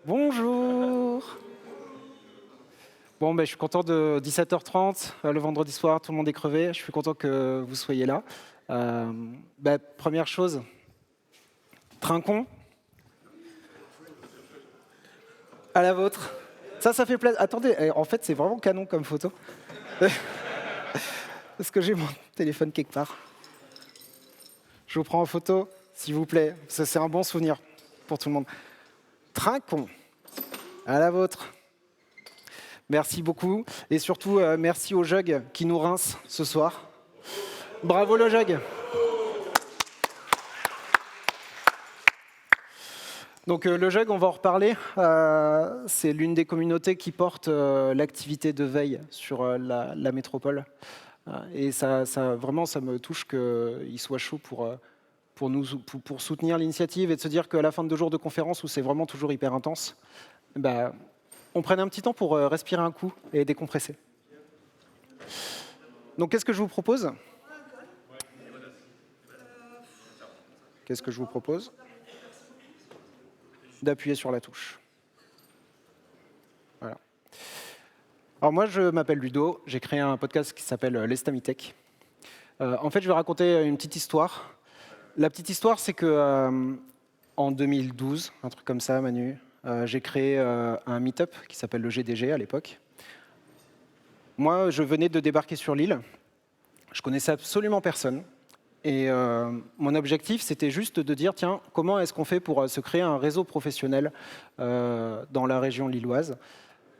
Bonjour. Bon, je suis content de 17h30, le vendredi soir, tout le monde est crevé. Je suis content que vous soyez là. Première chose, trinquons. À la vôtre. Ça fait plaisir. Attendez, en fait, c'est vraiment canon comme photo. Est-ce que j'ai mon téléphone quelque part? Je vous prends en photo, s'il vous plaît. Ça, c'est un bon souvenir pour tout le monde. Trinquons. À la vôtre. Merci beaucoup. Et surtout, merci au Jug qui nous rince ce soir. Bravo le Jug. Donc le Jug, on va en reparler. C'est l'une des communautés qui porte l'activité de veille sur la métropole. Et vraiment, ça me touche qu'il soit chaud pour soutenir l'initiative et de se dire qu'à la fin de 2 jours de conférence où c'est vraiment toujours hyper intense, on prenne un petit temps pour respirer un coup et décompresser. Donc qu'est-ce que je vous propose? D'appuyer sur la touche. Voilà. Alors moi, je m'appelle Ludo, j'ai créé un podcast qui s'appelle l'Estamitech. En fait, je vais raconter une petite histoire. La petite histoire, c'est que en 2012, un truc comme ça, Manu, j'ai créé un meet-up qui s'appelle le GDG à l'époque. Moi, je venais de débarquer sur l'île, je connaissais absolument personne. Et mon objectif, c'était juste de dire, tiens, comment est-ce qu'on fait pour se créer un réseau professionnel dans la région lilloise?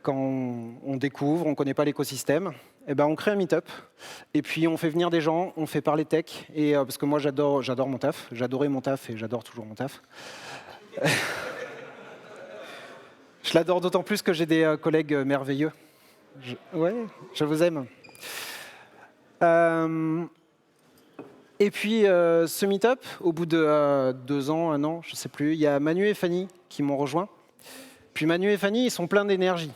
Quand on découvre, on ne connaît pas l'écosystème, on crée un meet-up, et puis on fait venir des gens, on fait parler tech, et parce que moi j'adore mon taf, j'adorais mon taf et j'adore toujours mon taf. Je l'adore d'autant plus que j'ai des collègues merveilleux. Je vous aime. Et puis ce meet-up, au bout de 2 ans, 1 an, je ne sais plus, il y a Manu et Fanny qui m'ont rejoint. Puis Manu et Fanny, ils sont pleins d'énergie.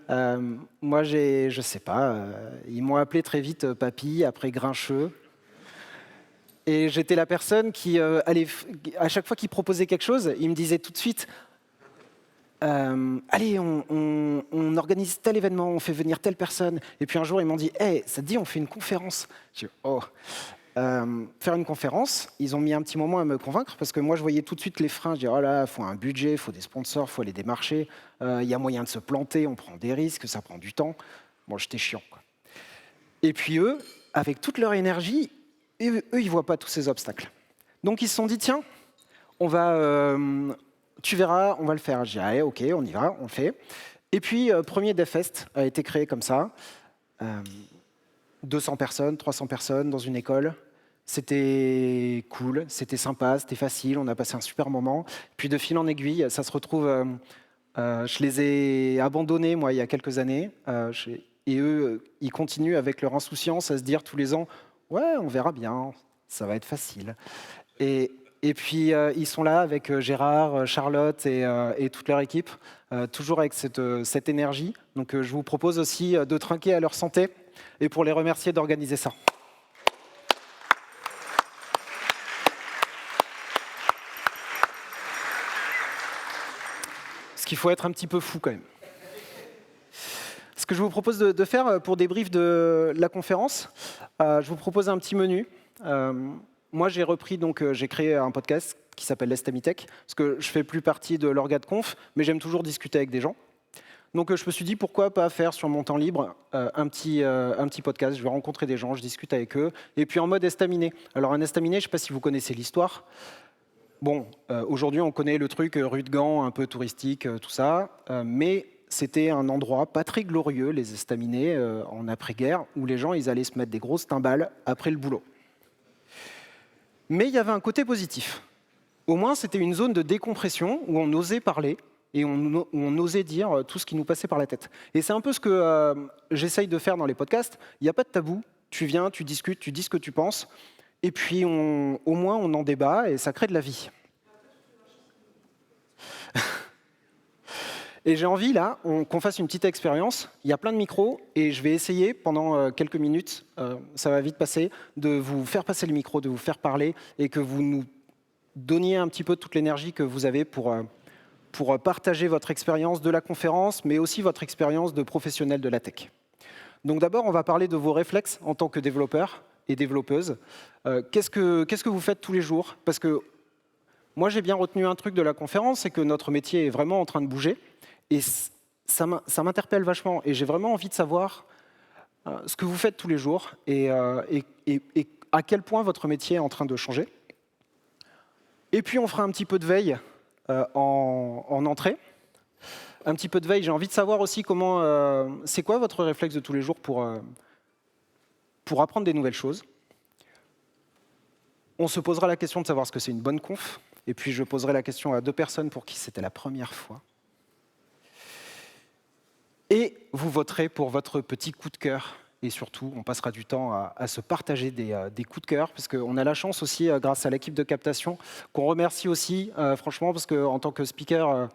Moi, je sais pas, ils m'ont appelé très vite papy, après grincheux. Et j'étais la personne qui, à chaque fois qu'ils proposaient quelque chose, ils me disaient tout de suite allez, on organise tel événement, on fait venir telle personne. Et puis un jour, ils m'ont dit hey, ça te dit, on fait une conférence. J'ai dit oh. Faire une conférence, ils ont mis un petit moment à me convaincre parce que moi je voyais tout de suite les freins. Je dis oh là, il faut un budget, il faut des sponsors, il faut aller démarcher, il y a moyen de se planter, on prend des risques, ça prend du temps. Bon, j'étais chiant, quoi. Et puis eux, avec toute leur énergie, eux ils voient pas tous ces obstacles. Donc ils se sont dit tiens, tu verras, on va le faire. J'ai dit allez, ok, on y va, on le fait. Et puis premier DevFest a été créé comme ça. 200 personnes, 300 personnes dans une école. C'était cool, c'était sympa, c'était facile, on a passé un super moment. Puis de fil en aiguille, ça se retrouve... je les ai abandonnés, moi, il y a quelques années. Et eux, ils continuent avec leur insouciance à se dire tous les ans « Ouais, on verra bien, ça va être facile ». Et puis, ils sont là avec Gérard, Charlotte et toute leur équipe, toujours avec cette énergie. Donc, je vous propose aussi de trinquer à leur santé et pour les remercier d'organiser ça. Parce qu'il faut être un petit peu fou quand même. Ce que je vous propose de faire pour débrief de la conférence, je vous propose un petit menu. Moi, j'ai créé un podcast qui s'appelle l'Estamitech, parce que je ne fais plus partie de l'OrgadeConf, mais j'aime toujours discuter avec des gens. Donc je me suis dit, pourquoi pas faire sur mon temps libre un petit podcast. Je vais rencontrer des gens, je discute avec eux. Et puis en mode estaminet. Alors un estaminet, je ne sais pas si vous connaissez l'histoire. Bon, aujourd'hui, on connaît le truc rue de Gand, un peu touristique, tout ça. Mais c'était un endroit pas très glorieux, les estaminets, en après-guerre, où les gens ils allaient se mettre des grosses timbales après le boulot. Mais il y avait un côté positif. Au moins, c'était une zone de décompression où on osait parler et on osait dire tout ce qui nous passait par la tête. Et c'est un peu ce que j'essaye de faire dans les podcasts. Il n'y a pas de tabou. Tu viens, tu discutes, tu dis ce que tu penses. Et puis, au moins, on en débat et ça crée de la vie. Et j'ai envie, là, qu'on fasse une petite expérience. Il y a plein de micros et je vais essayer pendant quelques minutes, ça va vite passer, de vous faire passer le micro, de vous faire parler et que vous nous donniez un petit peu toute l'énergie que vous avez pour pour partager votre expérience de la conférence, mais aussi votre expérience de professionnel de la tech. Donc d'abord, on va parler de vos réflexes en tant que développeur et développeuse. Qu'est-ce que vous faites tous les jours? Parce que moi, j'ai bien retenu un truc de la conférence, c'est que notre métier est vraiment en train de bouger. Et ça m'interpelle vachement. Et j'ai vraiment envie de savoir ce que vous faites tous les jours et à quel point votre métier est en train de changer. Et puis, on fera un petit peu de veille en entrée. Un petit peu de veille, j'ai envie de savoir aussi comment, c'est quoi votre réflexe de tous les jours pour apprendre des nouvelles choses. On se posera la question de savoir ce que c'est une bonne conf. Et puis, je poserai la question à 2 personnes pour qui c'était la première fois. Et vous voterez pour votre petit coup de cœur. Et surtout, on passera du temps à se partager des coups de cœur, parce qu'on a la chance aussi, grâce à l'équipe de captation, qu'on remercie aussi, franchement, parce qu'en tant que speaker,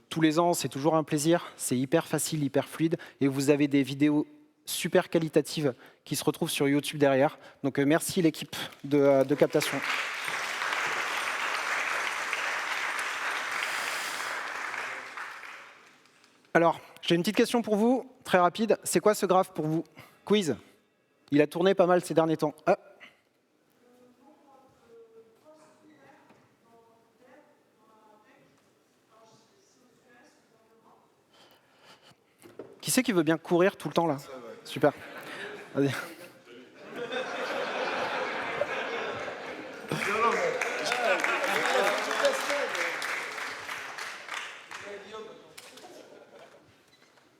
tous les ans, c'est toujours un plaisir. C'est hyper facile, hyper fluide. Et vous avez des vidéos super qualitatives qui se retrouvent sur YouTube derrière. Donc merci l'équipe de captation. Alors, j'ai une petite question pour vous, très rapide. C'est quoi ce graphe pour vous? Quiz. Il a tourné pas mal ces derniers temps. Ah. Qui c'est qui veut bien courir tout le temps là? Super. Vas-y.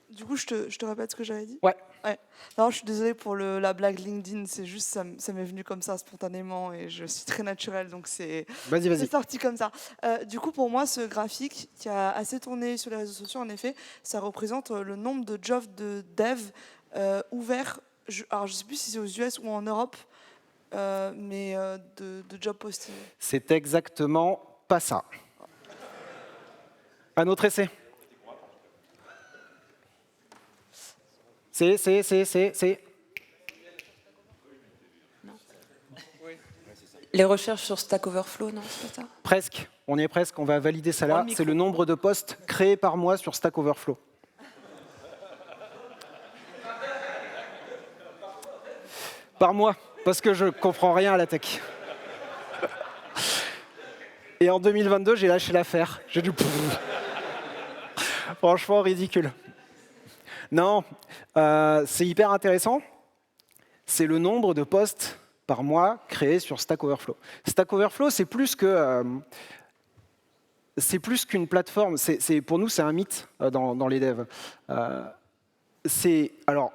Du coup, je te répète ce que j'avais dit. Ouais. Non, je suis désolée pour la blague LinkedIn. C'est juste ça m'est venu comme ça spontanément et je suis très naturelle, donc c'est sorti comme ça. Du coup, pour moi, ce graphique qui a assez tourné sur les réseaux sociaux, en effet, ça représente le nombre de jobs de dev ouverts. Alors, je ne sais plus si c'est aux US ou en Europe, mais de job posting. C'est exactement pas ça. Un autre essai. C'est. Non. Les recherches sur Stack Overflow, non, c'est pas ça? Presque. On y est presque. On va valider ça là. C'est le nombre de postes créés par mois sur Stack Overflow. Par mois, parce que je comprends rien à la tech. Et en 2022, j'ai lâché l'affaire. J'ai dit... Franchement, ridicule. Non, c'est hyper intéressant. C'est le nombre de postes par mois créés sur Stack Overflow. Stack Overflow, c'est plus qu'une plateforme. Pour nous, c'est un mythe dans les devs. Alors,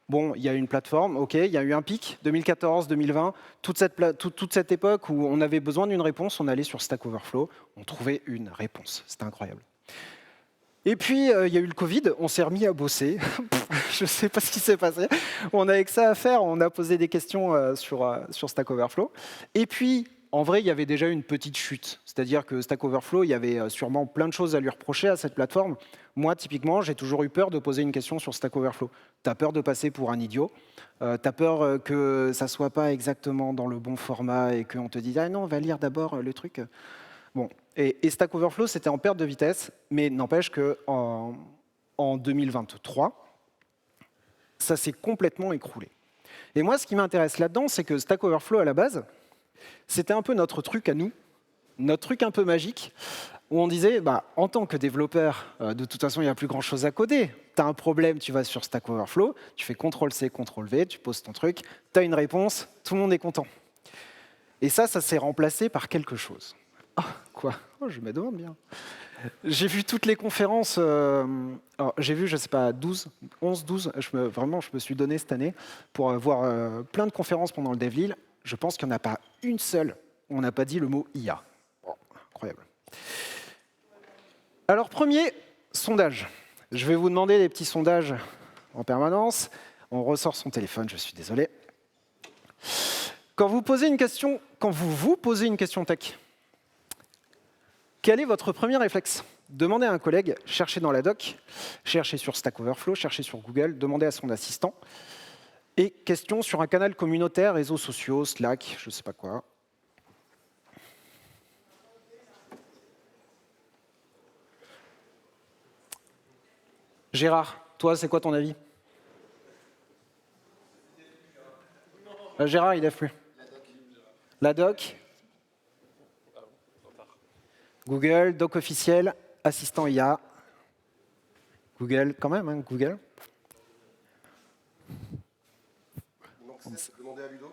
bon, il y a une plateforme, ok, il y a eu un pic, 2014, 2020, toute cette époque où on avait besoin d'une réponse, on allait sur Stack Overflow, on trouvait une réponse. C'était incroyable. Et puis, il y a eu le Covid, on s'est remis à bosser. Je ne sais pas ce qui s'est passé. On avait que ça à faire, on a posé des questions sur Stack Overflow. Et puis, en vrai, il y avait déjà une petite chute. C'est-à-dire que Stack Overflow, il y avait sûrement plein de choses à lui reprocher à cette plateforme. Moi, typiquement, j'ai toujours eu peur de poser une question sur Stack Overflow. Tu as peur de passer pour un idiot. Tu as peur que ça ne soit pas exactement dans le bon format et qu'on te dise « Ah non, on va lire d'abord le truc ». Bon, et Stack Overflow, c'était en perte de vitesse, mais n'empêche qu'en 2023, ça s'est complètement écroulé. Et moi, ce qui m'intéresse là-dedans, c'est que Stack Overflow, à la base, c'était un peu notre truc à nous, notre truc un peu magique, où on disait, en tant que développeur, de toute façon, il n'y a plus grand-chose à coder. Tu as un problème, tu vas sur Stack Overflow, tu fais CTRL-C, CTRL-V, tu poses ton truc, tu as une réponse, tout le monde est content. Et ça s'est remplacé par quelque chose. Ah, quoi? Je me demande bien. J'ai vu toutes les conférences, j'ai vu, je ne sais pas, 11, 12, vraiment, je me suis donné cette année pour voir plein de conférences pendant le DevLille. Je pense qu'il n'y en a pas une seule où on n'a pas dit le mot IA. Oh, incroyable. Alors, premier sondage. Je vais vous demander des petits sondages en permanence. On ressort son téléphone, je suis désolé. Quand vous posez une question, quand vous posez une question tech, quel est votre premier réflexe? Demandez à un collègue, cherchez dans la doc, cherchez sur Stack Overflow, cherchez sur Google, demandez à son assistant. Et question sur un canal communautaire, réseaux sociaux, Slack, je ne sais pas quoi. Gérard, toi, c'est quoi ton avis? Gérard, il lève plus. La doc. Google, doc officiel, assistant IA. Google, quand même, hein, Google. Demandez à Ludo.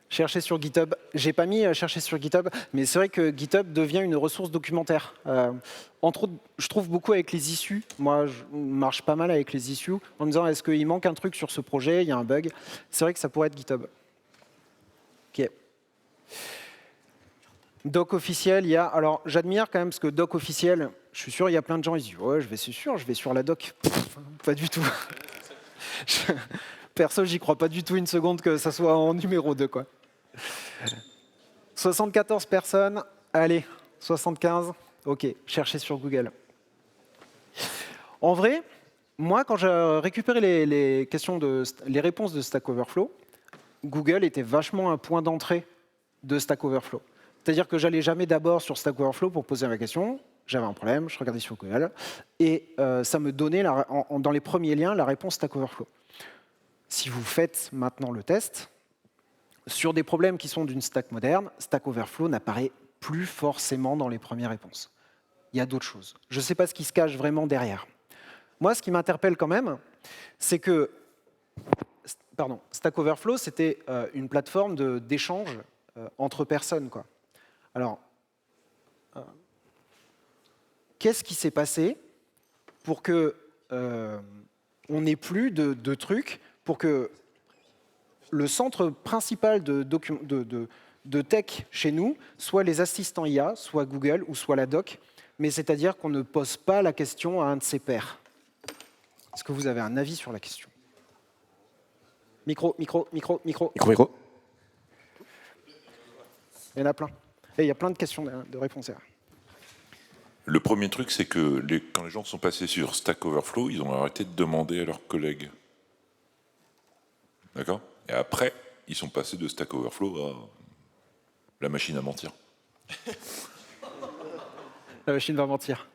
Chercher sur GitHub. J'ai pas mis chercher sur GitHub, mais c'est vrai que GitHub devient une ressource documentaire. Entre autres, je trouve beaucoup avec les issues. Moi, je marche pas mal avec les issues en me disant est-ce qu'il manque un truc sur ce projet, il y a un bug. C'est vrai que ça pourrait être GitHub. Ok. Doc officiel, il y a. Alors, j'admire quand même parce que doc officiel, je suis sûr, il y a plein de gens, ils disent ouais, je vais sur la doc. Pff, pas du tout. Perso, j'y crois pas du tout une seconde que ça soit en numéro 2, quoi. 74 personnes, allez, 75, ok, cherchez sur Google. En vrai, moi, quand j'ai récupéré les réponses de Stack Overflow, Google était vachement un point d'entrée de Stack Overflow. C'est-à-dire que j'allais jamais d'abord sur Stack Overflow pour poser ma question, j'avais un problème, je regardais sur Google, et ça me donnait, dans les premiers liens, la réponse Stack Overflow. Si vous faites maintenant le test, sur des problèmes qui sont d'une stack moderne, Stack Overflow n'apparaît plus forcément dans les premières réponses. Il y a d'autres choses. Je ne sais pas ce qui se cache vraiment derrière. Moi, ce qui m'interpelle quand même, c'est que Stack Overflow, c'était une plateforme d'échange entre personnes, quoi. Alors, qu'est-ce qui s'est passé pour que on n'ait plus de trucs, pour que le centre principal de tech chez nous soit les assistants IA, soit Google ou soit la doc, mais c'est-à-dire qu'on ne pose pas la question à un de ses pairs. Est-ce que vous avez un avis sur la question? Micro. Micro. Il y en a plein. Et il y a plein de questions de réponses. Le premier truc, c'est que quand les gens sont passés sur Stack Overflow, ils ont arrêté de demander à leurs collègues. D'accord? Et après, ils sont passés de Stack Overflow à la machine à mentir. La machine va mentir.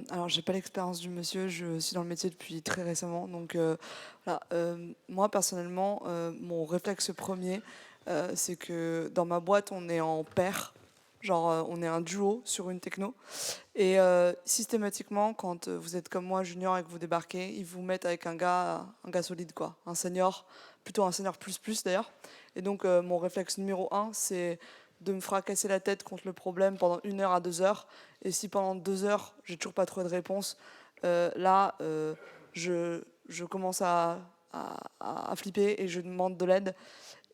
Alors, j'ai pas l'expérience du monsieur, je suis dans le métier depuis très récemment. Donc, voilà, moi, personnellement, mon réflexe premier, c'est que dans ma boîte, on est en pair. Genre, on est un duo sur une techno. Et systématiquement, quand vous êtes comme moi, junior, et que vous débarquez, ils vous mettent avec un gars solide, quoi. Un senior, plutôt un senior plus d'ailleurs. Et donc, mon réflexe numéro 1, c'est de me fracasser la tête contre le problème pendant 1 heure à 2 heures. Et si pendant 2 heures, j'ai toujours pas trouvé de réponse, là, je commence à flipper et je demande de l'aide.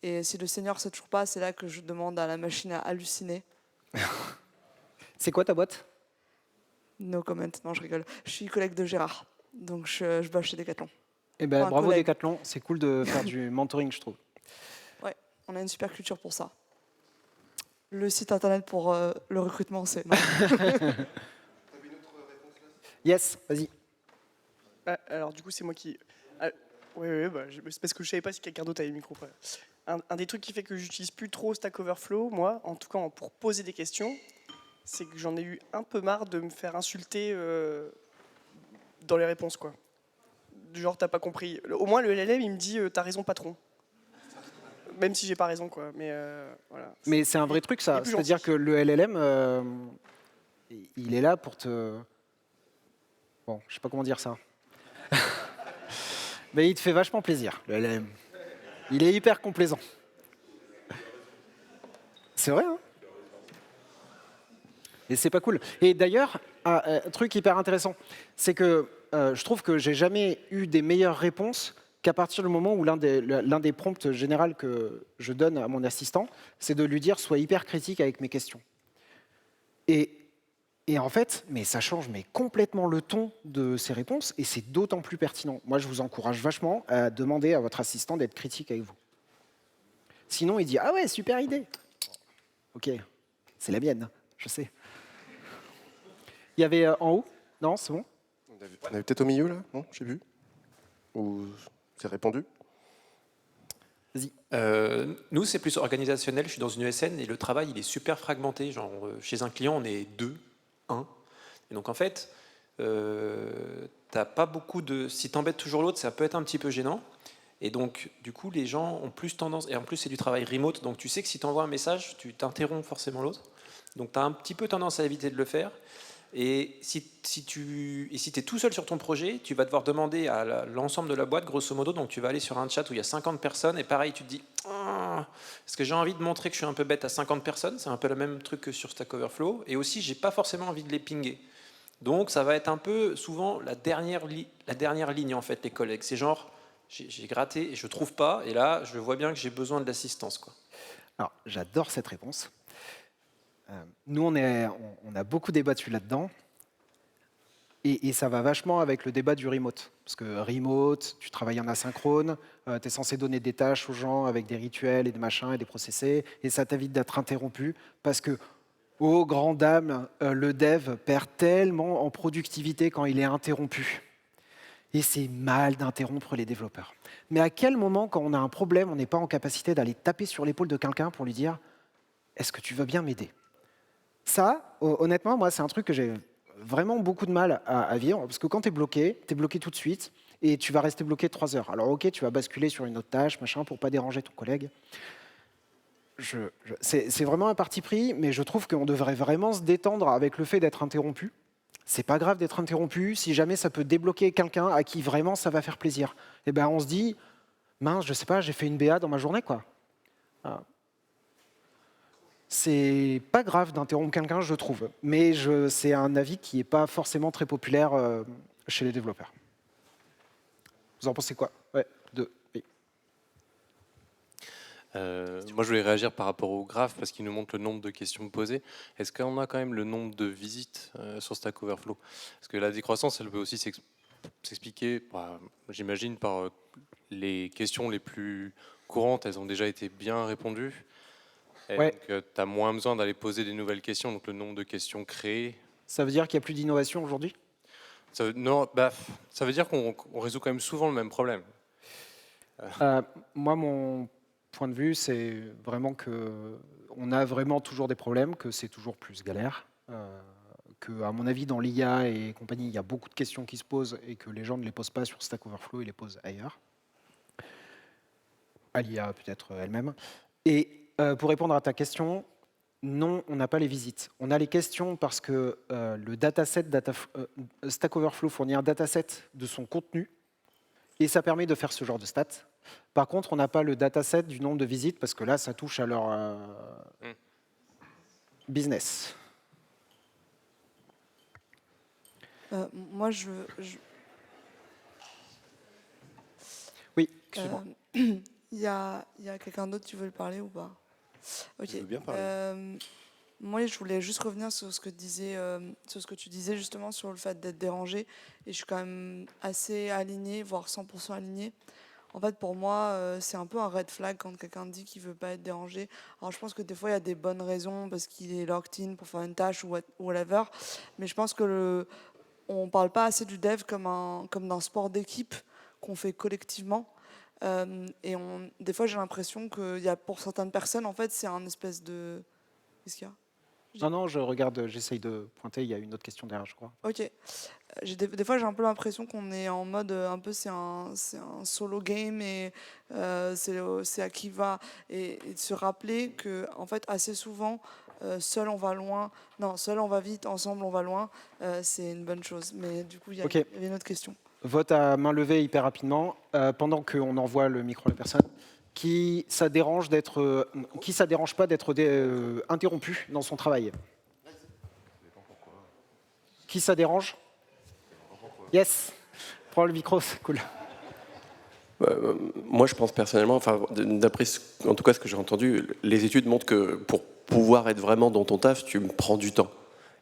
Et si le senior ne sait toujours pas, c'est là que je demande à la machine à halluciner. C'est quoi ta boîte? No comment, non, je rigole. Je suis collègue de Gérard, donc je bosse chez Decathlon. Eh ben, bravo collègue. Decathlon, c'est cool de faire du mentoring, je trouve. Ouais, on a une super culture pour ça. Le site internet pour le recrutement, c'est... Non. Yes, vas-y. Alors du coup, c'est moi qui... Oui, bah, c'est parce que je savais pas si quelqu'un d'autre avait le micro. Un des trucs qui fait que j'utilise plus trop Stack Overflow, moi, en tout cas pour poser des questions, c'est que j'en ai eu un peu marre de me faire insulter dans les réponses, quoi. Genre, t'as pas compris. Au moins, le LLM, il me dit t'as raison, patron. Même si j'ai pas raison, quoi. Mais voilà. Mais c'est un vrai truc, ça. C'est-à-dire que le LLM, il est là pour te... Bon, je sais pas comment dire ça. Mais il te fait vachement plaisir, le LLM. Il est hyper complaisant. C'est vrai, hein? Et c'est pas cool. Et d'ailleurs, un truc hyper intéressant, c'est que je trouve que j'ai jamais eu des meilleures réponses qu'à partir du moment où l'un des prompts généraux que je donne à mon assistant, c'est de lui dire « sois hyper critique avec mes questions ». Et en fait, mais ça change complètement le ton de ses réponses et c'est d'autant plus pertinent. Moi, je vous encourage vachement à demander à votre assistant d'être critique avec vous. Sinon, il dit « ah ouais, super idée ». Ok, c'est la mienne, je sais. Il y avait en haut? Non, c'est bon? On avait peut-être au milieu, là? Non, j'ai vu. Ou c'est répondu? Vas-y. Nous, c'est plus organisationnel. Je suis dans une ESN et le travail, il est super fragmenté. Genre, chez un client, on est 2, 1. Et donc, en fait, t'as pas beaucoup de... Si t'embêtes toujours l'autre, ça peut être un petit peu gênant. Et donc, du coup, les gens ont plus tendance... Et en plus, c'est du travail remote. Donc, tu sais que si tu envoies un message, tu t'interromps forcément l'autre. Donc, tu as un petit peu tendance à éviter de le faire. Et si tu es tout seul sur ton projet, tu vas devoir demander à l'ensemble de la boîte, grosso modo. Donc, tu vas aller sur un chat où il y a 50 personnes. Et pareil, tu te dis, est-ce que j'ai envie de montrer que je suis un peu bête à 50 personnes? C'est un peu le même truc que sur Stack Overflow. Et aussi, j'ai pas forcément envie de les pinguer. Donc, ça va être un peu, souvent, la dernière ligne, en fait, les collègues. C'est genre, j'ai gratté et je trouve pas. Et là, je vois bien que j'ai besoin de l'assistance, quoi. Alors, j'adore cette réponse. Nous, on a beaucoup débattu là-dedans. Et ça va vachement avec le débat du remote. Parce que remote, tu travailles en asynchrone, tu es censé donner des tâches aux gens avec des rituels et des machins et des processés, et ça t'évite d'être interrompu. Parce que, ô grand dame, le dev perd tellement en productivité quand il est interrompu. Et c'est mal d'interrompre les développeurs. Mais à quel moment, quand on a un problème, on n'est pas en capacité d'aller taper sur l'épaule de quelqu'un pour lui dire « Est-ce que tu veux bien m'aider ?» Ça, honnêtement, moi, c'est un truc que j'ai vraiment beaucoup de mal à vivre, parce que quand tu es bloqué tout de suite, et tu vas rester bloqué 3 heures. Alors ok, tu vas basculer sur une autre tâche, machin, pour pas déranger ton collègue. C'est vraiment un parti pris, mais je trouve qu'on devrait vraiment se détendre avec le fait d'être interrompu. C'est pas grave d'être interrompu, si jamais ça peut débloquer quelqu'un à qui vraiment ça va faire plaisir. Et ben on se dit, mince, je sais pas, j'ai fait une BA dans ma journée, quoi. C'est pas grave d'interrompre quelqu'un, je trouve. Mais c'est un avis qui n'est pas forcément très populaire chez les développeurs. Vous en pensez quoi? Ouais, oui. Moi, je voulais réagir par rapport au graphe parce qu'il nous montre le nombre de questions posées. Est-ce qu'on a quand même le nombre de visites sur Stack Overflow? Parce que la décroissance, elle peut aussi s'expliquer, j'imagine, par les questions les plus courantes. Elles ont déjà été bien répondues. Et ouais. Donc, tu as moins besoin d'aller poser des nouvelles questions. Donc, le nombre de questions créées. Ça veut dire qu'il n'y a plus d'innovation aujourd'hui? Non, ça veut dire qu'on résout quand même souvent le même problème. Moi, mon point de vue, c'est vraiment qu'on a vraiment toujours des problèmes, que c'est toujours plus galère, que, à mon avis, dans l'IA et compagnie, il y a beaucoup de questions qui se posent et que les gens ne les posent pas sur Stack Overflow, ils les posent ailleurs. À l'IA peut-être elle-même. Et pour répondre à ta question, non, on n'a pas les visites. On a les questions parce que le dataset Stack Overflow fournit un dataset de son contenu et ça permet de faire ce genre de stats. Par contre, on n'a pas le dataset du nombre de visites parce que là, ça touche à leur business. Moi, Oui, excuse-moi. Il y a quelqu'un d'autre qui veut le parler ou pas? Ok. Je veux bien parler. Moi, je voulais juste revenir sur ce que tu disais justement sur le fait d'être dérangé. Et je suis quand même assez alignée, voire 100% alignée. En fait, pour moi, c'est un peu un red flag quand quelqu'un dit qu'il ne veut pas être dérangé. Alors, je pense que des fois, il y a des bonnes raisons parce qu'il est locked in pour faire une tâche ou whatever. Mais je pense que on ne parle pas assez du dev comme d'un sport d'équipe qu'on fait collectivement. Et des fois, j'ai l'impression qu'il y a pour certaines personnes, en fait, c'est un espèce de... Qu'est-ce qu'il y a? Non, je regarde, j'essaye de pointer, il y a une autre question derrière, je crois. Ok. Des fois, j'ai un peu l'impression qu'on est en mode, un peu, c'est un solo game et c'est à qui va. Et de se rappeler que, en fait, assez souvent, seul on va loin, non, seul on va vite, ensemble on va loin, c'est une bonne chose. Mais du coup, il y avait une autre question. Vote à main levée hyper rapidement, pendant qu'on envoie le micro à la personne. Qui ça dérange pas d'être interrompu dans son travail? Qui ça dérange? Yes. Prends le micro, c'est cool. Moi, je pense personnellement, d'après en tout cas ce que j'ai entendu, les études montrent que pour pouvoir être vraiment dans ton taf, tu prends du temps.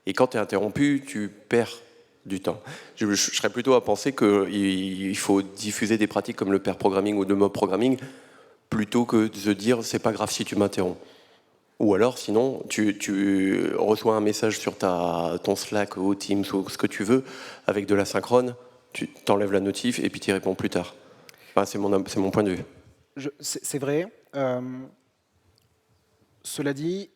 Et quand tu es interrompu, tu perds du temps. Je serais plutôt à penser qu'il faut diffuser des pratiques comme le pair programming ou le mob programming plutôt que de se dire c'est pas grave si tu m'interromps. Ou alors sinon tu reçois un message sur ton Slack ou Teams ou ce que tu veux avec de l'asynchrone, tu t'enlèves la notif et puis tu y réponds plus tard. Enfin, c'est mon point de vue. C'est vrai. Cela dit,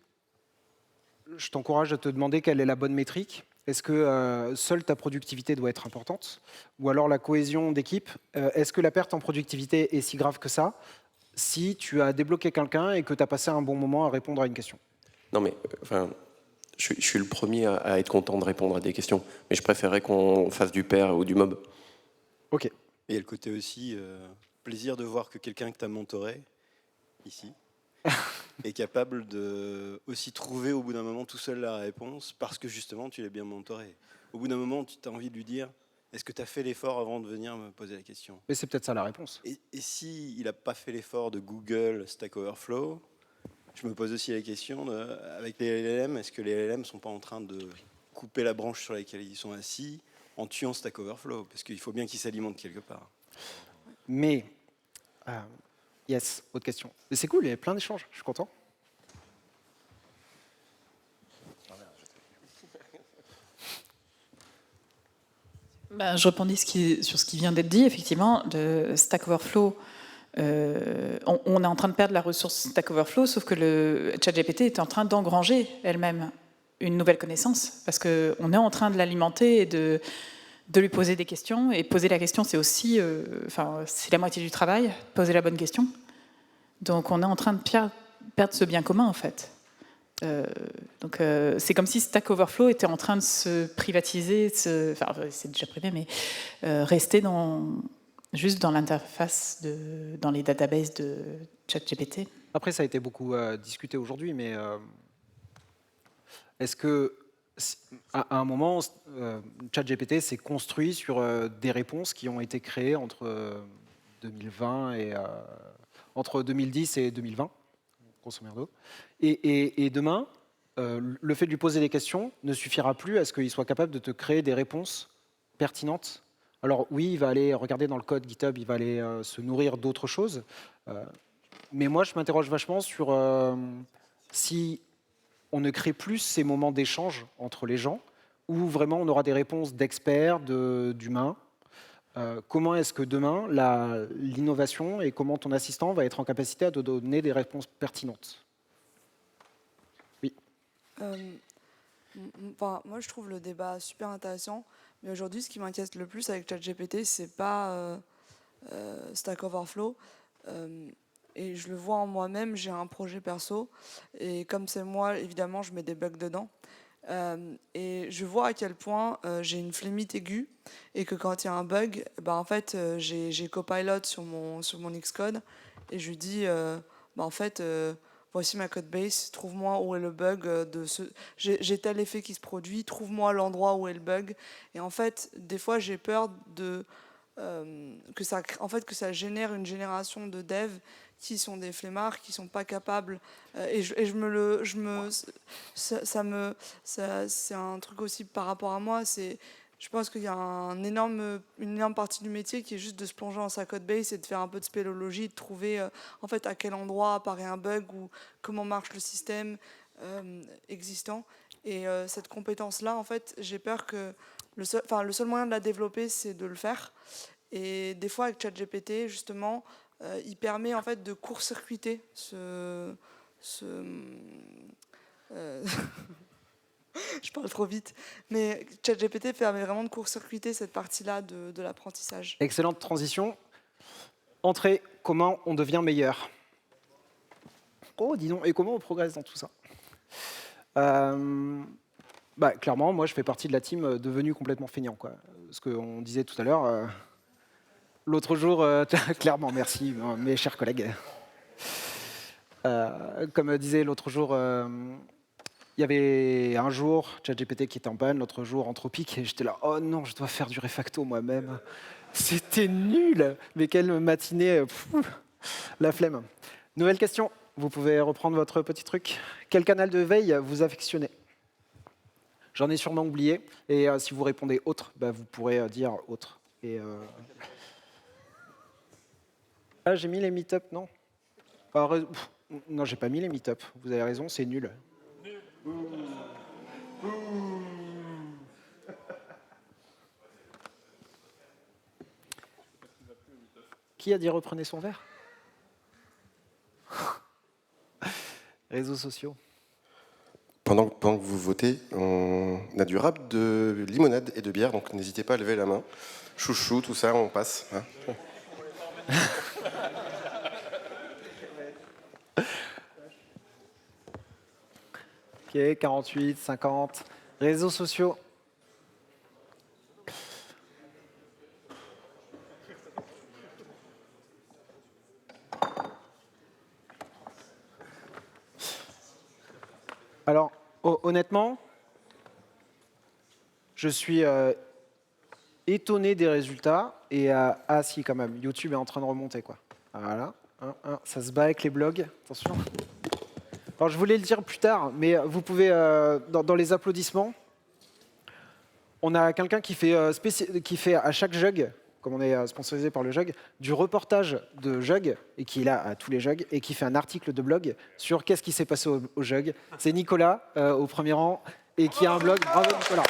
je t'encourage à te demander quelle est la bonne métrique. Est-ce que seule ta productivité doit être importante? Ou alors la cohésion d'équipe? Est-ce que la perte en productivité est si grave que ça si tu as débloqué quelqu'un et que tu as passé un bon moment à répondre à une question? Non, mais enfin, je suis le premier à être content de répondre à des questions, mais je préférerais qu'on fasse du pair ou du mob. Ok. Et il y a le côté aussi plaisir de voir que quelqu'un que tu as mentoré, ici, est capable de aussi trouver au bout d'un moment tout seul la réponse parce que justement tu l'as bien mentoré. Au bout d'un moment, tu as envie de lui dire est-ce que tu as fait l'effort avant de venir me poser la question? Mais c'est peut-être ça la réponse. Et si il n'a pas fait l'effort de Google Stack Overflow, je me pose aussi la question avec les LLM, est-ce que les LLM ne sont pas en train de couper la branche sur laquelle ils sont assis en tuant Stack Overflow? Parce qu'il faut bien qu'ils s'alimentent quelque part. Mais, yes, autre question. Mais c'est cool, il y a plein d'échanges, je suis content. Je rebondis sur ce qui vient d'être dit, effectivement, de Stack Overflow. On est en train de perdre la ressource Stack Overflow, sauf que le ChatGPT est en train d'engranger elle-même une nouvelle connaissance, parce qu'on est en train de l'alimenter et de lui poser des questions. Et poser la question, c'est aussi, c'est la moitié du travail, poser la bonne question. Donc on est en train de perdre ce bien commun, en fait. Donc c'est comme si Stack Overflow était en train de se privatiser, c'est déjà privé, mais rester juste dans l'interface, dans les databases de ChatGPT. Après, ça a été beaucoup discuté aujourd'hui, mais est-ce que à un moment, ChatGPT s'est construit sur des réponses qui ont été créées entre 2020 et entre 2010 et 2020, grosso merdo. Et demain, le fait de lui poser des questions ne suffira plus à ce qu'il soit capable de te créer des réponses pertinentes. Alors oui, il va aller regarder dans le code GitHub, il va aller se nourrir d'autres choses. Mais moi, je m'interroge vachement sur si on ne crée plus ces moments d'échange entre les gens, où vraiment on aura des réponses d'experts, d'humains. Comment est-ce que demain, l'innovation et comment ton assistant va être en capacité à te donner des réponses pertinentes? Oui. Moi, je trouve le débat super intéressant, mais aujourd'hui, ce qui m'inquiète le plus avec ChatGPT, c'est pas Stack Overflow. Et je le vois en moi-même, j'ai un projet perso, et comme c'est moi, évidemment, je mets des bugs dedans. Et je vois à quel point j'ai une flémite aiguë, et que quand il y a un bug, en fait, j'ai Copilot sur mon Xcode, et je lui dis, en fait, voici ma codebase, trouve-moi où est le bug j'ai tel effet qui se produit, trouve-moi l'endroit où est le bug. Et en fait, des fois, j'ai peur que ça génère une génération de devs qui sont des flemmards, qui sont pas capables. C'est un truc aussi par rapport à moi. Je pense qu'il y a une énorme partie du métier qui est juste de se plonger dans sa codebase et de faire un peu de spéléologie, de trouver en fait à quel endroit apparaît un bug ou comment marche le système existant. Et cette compétence-là, en fait, j'ai peur que le seul moyen de la développer, c'est de le faire. Et des fois, avec ChatGPT, justement, il permet en fait de court-circuiter je parle trop vite, mais ChatGPT permet vraiment de court-circuiter cette partie-là de l'apprentissage. Excellente transition. Entrée, comment on devient meilleur? Oh, dis donc, et comment on progresse dans tout ça? Clairement, moi, je fais partie de la team devenue complètement feignant, quoi. Ce qu'on disait tout à l'heure. L'autre jour, clairement, merci, mes chers collègues. Comme disait l'autre jour, il y avait un jour ChatGPT qui était en panne, l'autre jour Anthropic, et j'étais là, oh non, je dois faire du refacto moi-même. C'était nul, mais quelle matinée, la flemme. Nouvelle question, vous pouvez reprendre votre petit truc. Quel canal de veille vous affectionnez? J'en ai sûrement oublié, et si vous répondez autre, vous pourrez dire autre. Et, Ah, j'ai mis les meet-up, non? Non, j'ai pas mis les meet-up. Vous avez raison, c'est nul. Qui a dit reprenez son verre? Réseaux sociaux. Pendant que vous votez, on a du rap, de limonade et de bière, donc n'hésitez pas à lever la main. Chouchou, tout ça, on passe. Hein. Ok, 48, 50. Réseaux sociaux. Alors, honnêtement, je suis étonné des résultats. Et ah si, quand même, YouTube est en train de remonter, quoi. Voilà, ça se bat avec les blogs. Attention. Alors, je voulais le dire plus tard, mais vous pouvez, dans les applaudissements, on a quelqu'un qui fait à chaque jug, comme on est sponsorisé par le jug, du reportage de jug, et qui est là à tous les jugs, et qui fait un article de blog sur qu'est-ce qui s'est passé au jug. C'est Nicolas, au premier rang, et qui a un blog. Bravo, Nicolas.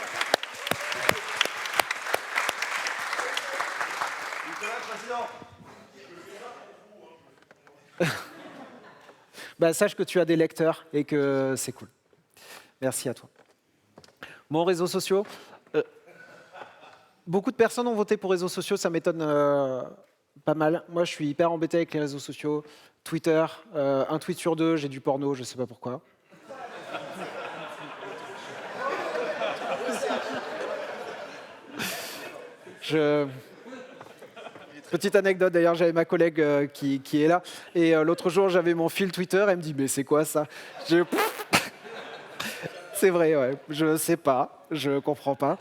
Bah, sache que tu as des lecteurs et que c'est cool. Merci à toi. Bon, réseaux sociaux. Beaucoup de personnes ont voté pour réseaux sociaux, ça m'étonne pas mal. Moi, je suis hyper embêté avec les réseaux sociaux. Twitter, un tweet sur deux, j'ai du porno, je sais pas pourquoi. Petite anecdote, d'ailleurs, j'avais ma collègue qui est là, et l'autre jour, j'avais mon fil Twitter, elle me dit « mais c'est quoi ça ?» C'est vrai, ouais, je sais pas, je comprends pas.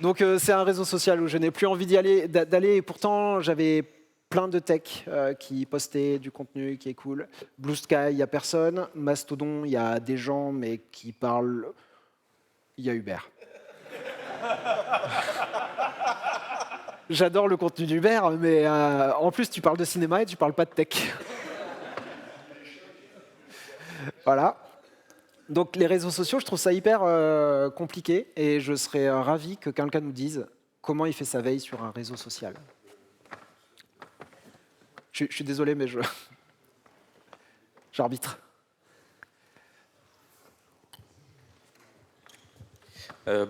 Donc c'est un réseau social où je n'ai plus envie d'aller, et pourtant, j'avais plein de tech qui postaient du contenu qui est cool. Blue Sky, il n'y a personne. Mastodon, il y a des gens, mais qui parlent... Il y a Uber. J'adore le contenu d'Uber, mais en plus, tu parles de cinéma et tu parles pas de tech. Voilà. Donc, les réseaux sociaux, je trouve ça hyper compliqué et je serais ravi que quelqu'un nous dise comment il fait sa veille sur un réseau social. Je suis désolé, mais j'arbitre.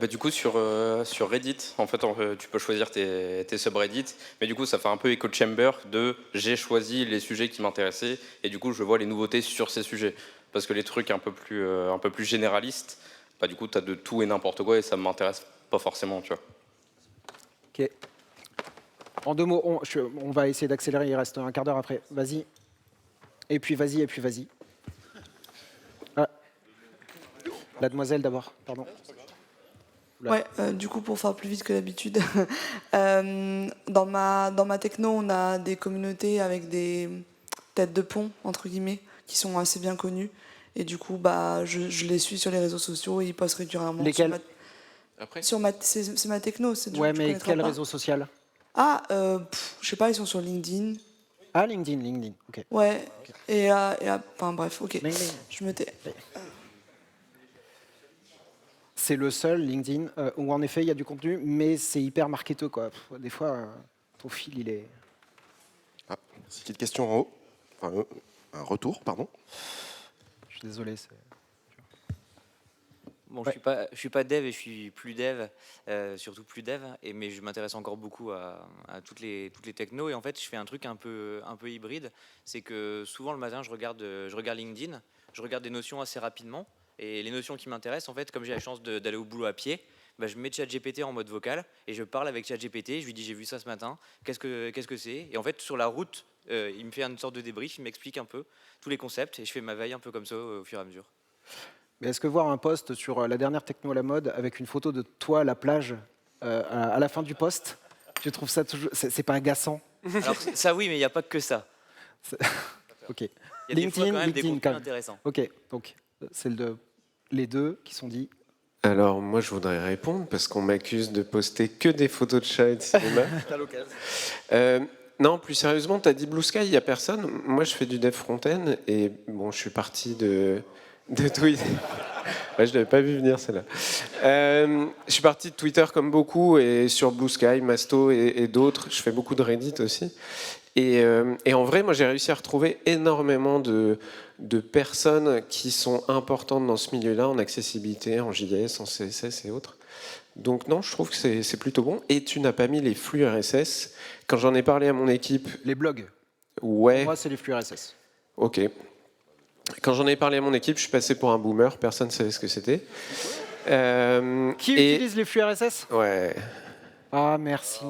Du coup, sur Reddit, en fait, tu peux choisir tes subreddits, mais du coup, ça fait un peu echo chamber de j'ai choisi les sujets qui m'intéressaient et du coup, je vois les nouveautés sur ces sujets. Parce que les trucs un peu plus généralistes, bah, du coup, tu as de tout et n'importe quoi et ça ne m'intéresse pas forcément, tu vois. Ok. En 2 mots, on va essayer d'accélérer, il reste un quart d'heure après. Vas-y. Et puis vas-y, et puis vas-y. Ah. La demoiselle d'abord, pardon. Ouais, du coup, pour faire plus vite que d'habitude, dans ma techno, on a des communautés avec des têtes de pont, entre guillemets, qui sont assez bien connues. Et du coup, bah, je les suis sur les réseaux sociaux et ils postent régulièrement. Lesquels ? C'est ma techno. Ouais, mais quel réseau social ? Ah, je sais pas, ils sont sur LinkedIn. Ah, LinkedIn, ok. Ouais, okay. Enfin bref, ok. Je me tais. C'est le seul, LinkedIn, où en effet il y a du contenu, mais c'est hyper marketeux, quoi. Des fois, ton fil, il est... Ah, petite question en haut. Enfin, un retour, pardon. Je suis désolé. Bon, ouais. je suis pas dev et je suis plus dev, surtout plus dev, mais je m'intéresse encore beaucoup à toutes les technos. Et en fait, je fais un truc un peu hybride. C'est que souvent le matin, je regarde LinkedIn, je regarde des notions assez rapidement. Et les notions qui m'intéressent, en fait, comme j'ai la chance d'aller au boulot à pied, bah, je mets ChatGPT en mode vocal et je parle avec ChatGPT. Je lui dis j'ai vu ça ce matin, qu'est-ce que c'est ? Et en fait, sur la route, il me fait une sorte de débrief, il m'explique un peu tous les concepts et je fais ma veille un peu comme ça au fur et à mesure. Mais est-ce que voir un post sur la dernière techno à la mode avec une photo de toi à la plage à la fin du post, tu trouves ça toujours... C'est pas agaçant ? Alors ça oui, mais il n'y a pas que ça. Ok. Il y a des fois quand même des contenus intéressants. Ok, donc c'est les deux qui sont dits. Alors moi je voudrais répondre parce qu'on m'accuse de poster que des photos de chats et de cinéma. T'as l'occasion. Non, plus sérieusement, tu as dit Blue Sky, il n'y a personne. Moi je fais du dev front-end et bon, je suis parti de Twitter. Ouais, je ne l'avais pas vu venir celle-là. Je suis parti de Twitter comme beaucoup et sur Blue Sky, Masto et d'autres. Je fais beaucoup de Reddit aussi. Et en vrai, moi, j'ai réussi à retrouver énormément de personnes qui sont importantes dans ce milieu-là, en accessibilité, en JS, en CSS et autres. Donc non, je trouve que c'est plutôt bon. Et tu n'as pas mis les flux RSS. Quand j'en ai parlé à mon équipe... Les blogs. Ouais. Pour moi, c'est les flux RSS. Ok. Quand j'en ai parlé à mon équipe, je suis passé pour un boomer. Personne ne savait ce que c'était. Qui utilise les flux RSS? Ouais. Ah, merci.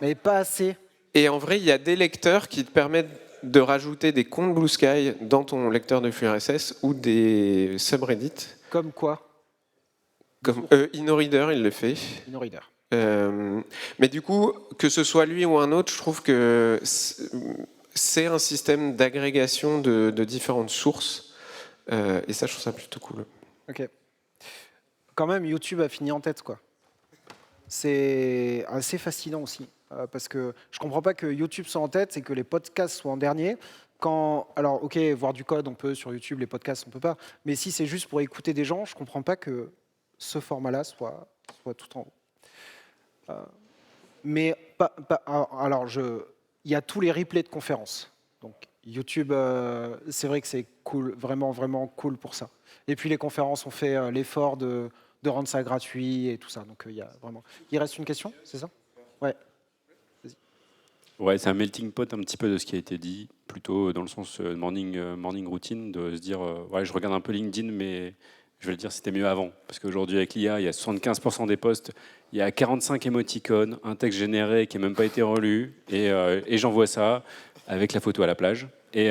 Mais pas assez. Et en vrai, il y a des lecteurs qui te permettent de rajouter des comptes Blue Sky dans ton lecteur de flux RSS ou des subreddits. Comme quoi? Comme InnoReader, il le fait. InnoReader. Mais du coup, que ce soit lui ou un autre, je trouve que c'est un système d'agrégation de différentes sources. Et ça, je trouve ça plutôt cool. Ok. Quand même, YouTube a fini en tête, quoi. C'est assez fascinant aussi. Parce que je ne comprends pas que YouTube soit en tête et que les podcasts soient en dernier. Alors, ok, voir du code, on peut sur YouTube, les podcasts, on ne peut pas. Mais si c'est juste pour écouter des gens, je ne comprends pas que ce format-là soit tout en haut. Mais alors, il y a tous les replays de conférences. Donc, YouTube, c'est vrai que c'est cool, vraiment, vraiment cool pour ça. Et puis, les conférences ont fait l'effort de rendre ça gratuit et tout ça. Donc, il y a vraiment... Il reste une question, c'est ça? Ouais. Ouais, c'est un melting pot un petit peu de ce qui a été dit, plutôt dans le sens morning routine, de se dire, ouais, je regarde un peu LinkedIn, mais je vais le dire, c'était mieux avant. Parce qu'aujourd'hui, avec l'IA, il y a 75% des posts, il y a 45 émoticônes, un texte généré qui n'a même pas été relu, et j'envoie ça avec la photo à la plage. Et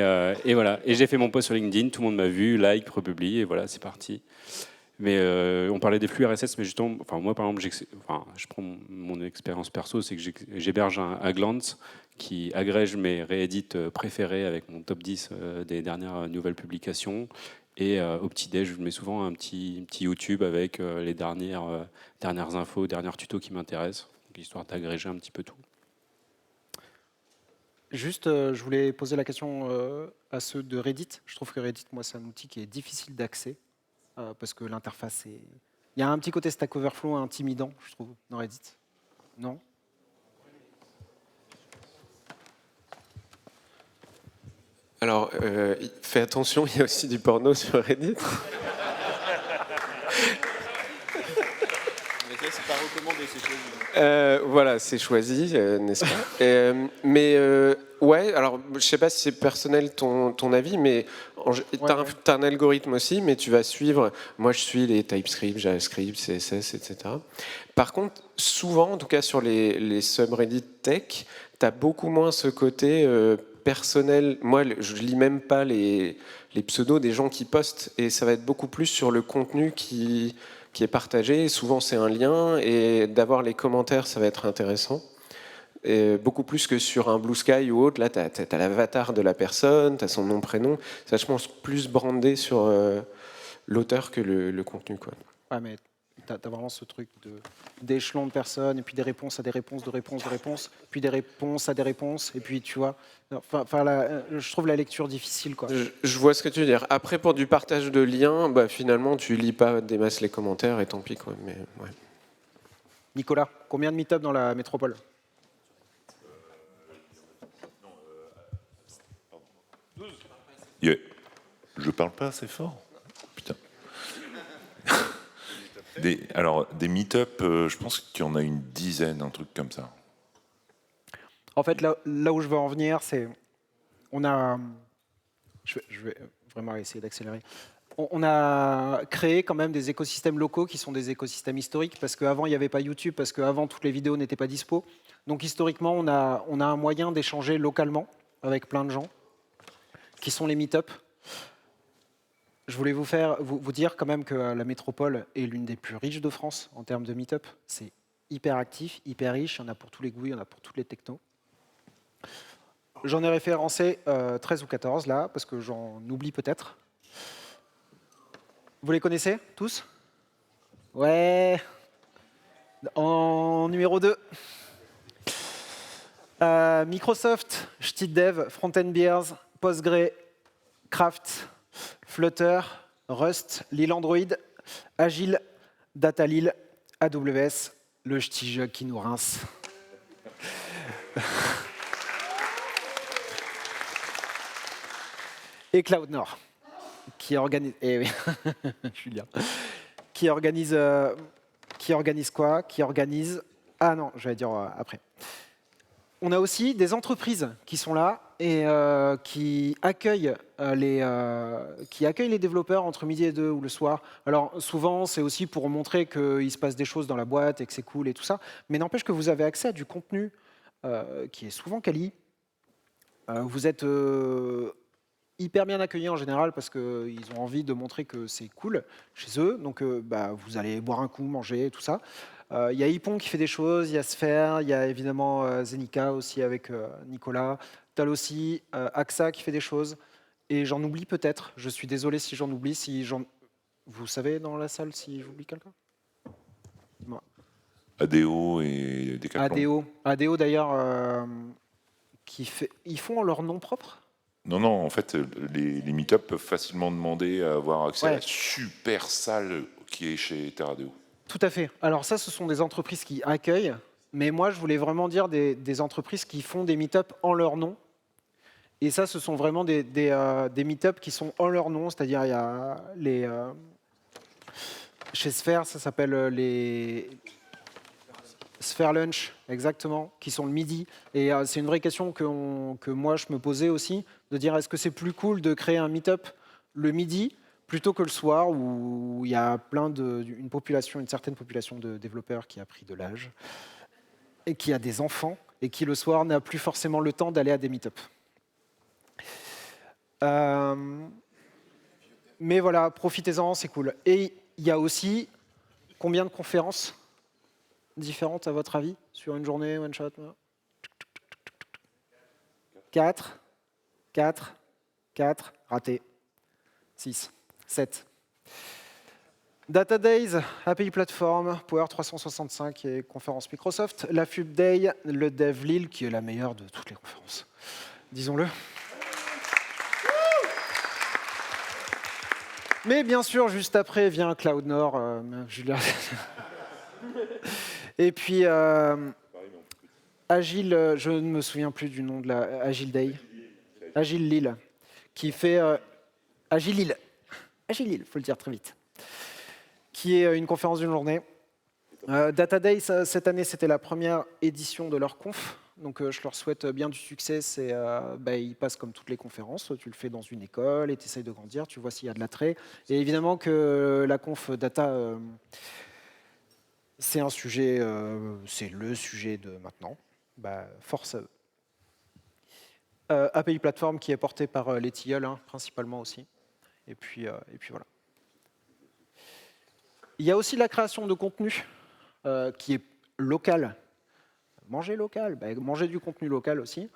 voilà, et j'ai fait mon post sur LinkedIn, tout le monde m'a vu, like, republie, et voilà, c'est parti. Mais on parlait des flux RSS, mais justement, moi par exemple, je prends mon expérience perso, c'est que j'héberge un Glance qui agrège mes réédits préférés avec mon top 10 des dernières nouvelles publications. Et au petit-déj, je mets souvent un petit YouTube avec les dernières infos, derniers tutos qui m'intéressent, histoire d'agréger un petit peu tout. Juste, je voulais poser la question à ceux de Reddit. Je trouve que Reddit, moi, c'est un outil qui est difficile d'accès. Parce que l'interface est... Il y a un petit côté Stack Overflow intimidant, je trouve, dans Reddit. Non? Alors, fais attention, il y a aussi du porno sur Reddit. C'est pas recommandé, c'est choisi. Voilà, c'est choisi, n'est-ce pas? Ouais, alors je sais pas si c'est personnel ton avis, mais t'as un algorithme aussi, mais tu vas suivre. Moi, je suis les TypeScript, JavaScript, CSS, etc. Par contre, souvent, en tout cas sur les subreddits tech, t'as beaucoup moins ce côté personnel. Moi, je lis même pas les pseudos des gens qui postent, et ça va être beaucoup plus sur le contenu qui est partagé. Souvent, c'est un lien, et d'avoir les commentaires, ça va être intéressant. Et beaucoup plus que sur un Blue Sky ou autre. Là, tu as l'avatar de la personne, tu as son nom, prénom. C'est vachement plus brandé sur l'auteur que le contenu, quoi. Ouais, mais tu as vraiment ce truc d'échelon de personnes, et puis des réponses à des réponses, de réponses, puis des réponses à des réponses, et puis tu vois. Je trouve la lecture difficile, quoi. Je vois ce que tu veux dire. Après, pour du partage de liens, finalement, tu lis pas des masses les commentaires, et tant pis, quoi. Mais, ouais. Nicolas, combien de meet-up dans la métropole? Yeah. Je parle pas assez fort. Putain. Des meet-up, je pense qu'il y en a une dizaine, un truc comme ça. En fait, là où je veux en venir, c'est... Je vais vraiment essayer d'accélérer. On a créé quand même des écosystèmes locaux qui sont des écosystèmes historiques, parce qu'avant, il n'y avait pas YouTube, parce qu'avant, toutes les vidéos n'étaient pas dispo. Donc, historiquement, on a un moyen d'échanger localement avec plein de gens, qui sont les meet-up. Je voulais vous dire quand même que la métropole est l'une des plus riches de France en termes de meet-up. C'est hyper actif, hyper riche, il y en a pour tous les goûts, il y en a pour toutes les technos. J'en ai référencé 13 ou 14 là, parce que j'en oublie peut-être. Vous les connaissez tous? Ouais. En numéro 2. Microsoft, StitDev, Frontend Bears, Postgre, Craft, Flutter, Rust, Lil Android, Agile, Datalil, AWS, le ch'ti jug qui nous rince. Et Cloud Nord, qui organise... Eh oui, Julien. Qui organise quoi? Qui organise... Ah non, je vais dire après. On a aussi des entreprises qui sont là et qui accueillent les développeurs entre midi et 2 ou le soir. Alors souvent, c'est aussi pour montrer qu'il se passe des choses dans la boîte et que c'est cool et tout ça. Mais n'empêche que vous avez accès à du contenu qui est souvent quali. Vous êtes hyper bien accueillis en général parce qu'ils ont envie de montrer que c'est cool chez eux. Donc vous allez boire un coup, manger, tout ça. Il y a Ypon qui fait des choses, il y a Sphere, il y a évidemment Zenica aussi avec Nicolas, Tal aussi, AXA qui fait des choses. Et j'en oublie peut-être, je suis désolé si j'en oublie. Vous savez dans la salle si j'oublie quelqu'un? Dis-moi. ADO et Decathlon. ADO d'ailleurs, ils font leur nom propre? Non, en fait, les meet-up peuvent facilement demander à avoir accès à la super salle qui est chez TerraDO. Tout à fait. Alors ça, ce sont des entreprises qui accueillent, mais moi, je voulais vraiment dire des entreprises qui font des meet-up en leur nom. Et ça, ce sont vraiment des meet-up qui sont en leur nom, c'est-à-dire il y a les... chez Sphere, ça s'appelle les... Sphere Lunch, exactement, qui sont le midi. Et c'est une vraie question que moi, je me posais aussi, de dire est-ce que c'est plus cool de créer un meet-up le midi plutôt que le soir où il y a une certaine population de développeurs qui a pris de l'âge et qui a des enfants et qui le soir n'a plus forcément le temps d'aller à des meet-up. Mais voilà, profitez-en, c'est cool. Et il y a aussi combien de conférences différentes à votre avis sur une journée, one shot? 4, raté. 6, 7. Data Days, API Platform, Power 365 et conférence Microsoft. La FUB Day, le Dev Lille, qui est la meilleure de toutes les conférences, disons-le. Mais bien sûr, juste après vient Cloud Nord, Julien. Et puis, Agile, je ne me souviens plus du nom de la Agile Day. Agile Lille, qui fait... Agile Lille, il faut le dire très vite. Qui est une conférence d'une journée. Data Day, cette année, c'était la première édition de leur conf. Donc, je leur souhaite bien du succès. Ils passent comme toutes les conférences. Tu le fais dans une école et tu essayes de grandir. Tu vois s'il y a de l'attrait. Et évidemment que la conf data... c'est un sujet, c'est le sujet de maintenant. Force à eux. API Platform qui est porté par les tilleuls, principalement aussi. Et puis voilà. Il y a aussi la création de contenu qui est local. Manger local, manger du contenu local aussi.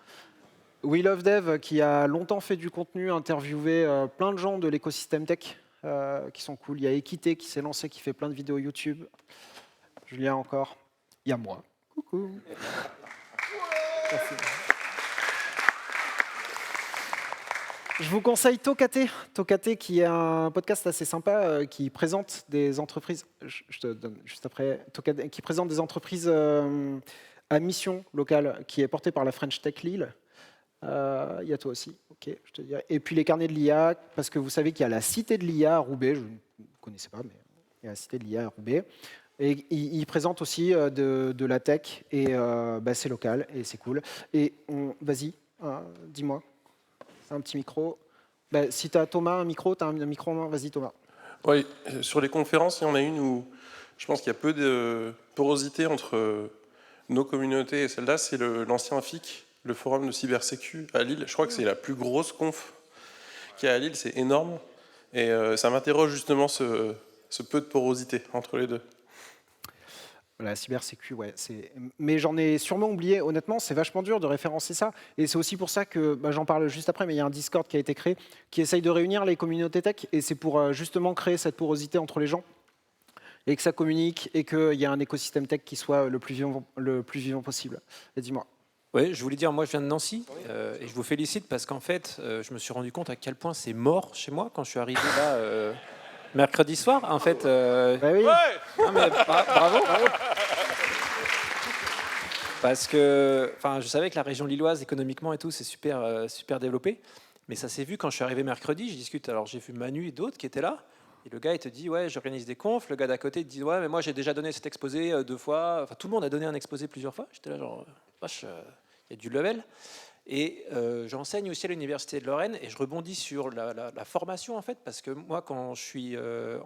We Love Dev qui a longtemps fait du contenu, interviewé plein de gens de l'écosystème tech qui sont cool. Il y a Equité qui s'est lancé, qui fait plein de vidéos YouTube. Julien encore. Il y a moi. Coucou. Merci. Je vous conseille Tokate. Tokate qui est un podcast assez sympa qui présente des entreprises. Je te donne juste après. Tokate, qui présente des entreprises à mission locale, qui est porté par la French Tech Lille. Il y a toi aussi. Ok, je te dirai. Et puis les carnets de l'IA, parce que vous savez qu'il y a la cité de l'IA à Roubaix. Je ne connaissais pas, mais il y a la cité de l'IA à Roubaix. Et il présente aussi de la tech, et c'est local, et c'est cool. Et vas-y, dis-moi, un petit micro. Si tu as Thomas un micro, tu as un micro en main, vas-y Thomas. Oui, sur les conférences, il y en a une où je pense qu'il y a peu de porosité entre nos communautés et celle-là, c'est l'ancien FIC, le forum de cybersécu à Lille. Je crois que c'est la plus grosse conf qu'il y a à Lille, c'est énorme. Et ça m'interroge justement ce peu de porosité entre les deux. La cybersécu, ouais. Mais j'en ai sûrement oublié. Honnêtement, c'est vachement dur de référencer ça. Et c'est aussi pour ça que, j'en parle juste après, mais il y a un Discord qui a été créé, qui essaye de réunir les communautés tech. Et c'est pour justement créer cette porosité entre les gens. Et que ça communique, et qu'il y a un écosystème tech qui soit le plus vivant possible. Et dis-moi. Oui, je voulais dire, moi je viens de Nancy, et je vous félicite parce qu'en fait, je me suis rendu compte à quel point c'est mort chez moi quand je suis arrivé là... mercredi soir, en fait. Oui. Non, mais bravo. Parce que, je savais que la région lilloise, économiquement et tout, c'est super développé. Mais ça s'est vu quand je suis arrivé mercredi, je discute, alors j'ai vu Manu et d'autres qui étaient là, et le gars il te dit ouais j'organise des confs, le gars d'à côté te dit ouais mais moi j'ai déjà donné cet exposé 2 fois, enfin tout le monde a donné un exposé plusieurs fois, j'étais là genre vache, il y a du level. Et j'enseigne aussi à l'Université de Lorraine et je rebondis sur la formation en fait, parce que moi quand je suis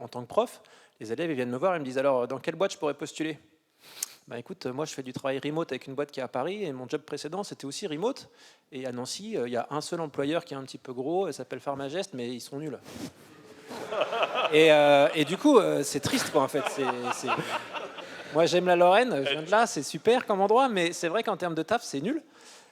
en tant que prof, les élèves ils viennent me voir et me disent alors dans quelle boîte je pourrais postuler? Bah écoute, moi je fais du travail remote avec une boîte qui est à Paris et mon job précédent c'était aussi remote. Et à Nancy, il y a un seul employeur qui est un petit peu gros, il s'appelle Pharmagest, mais ils sont nuls. Et du coup, c'est triste quoi en fait. Moi j'aime la Lorraine, je viens de là, c'est super comme endroit, mais c'est vrai qu'en termes de taf, c'est nul.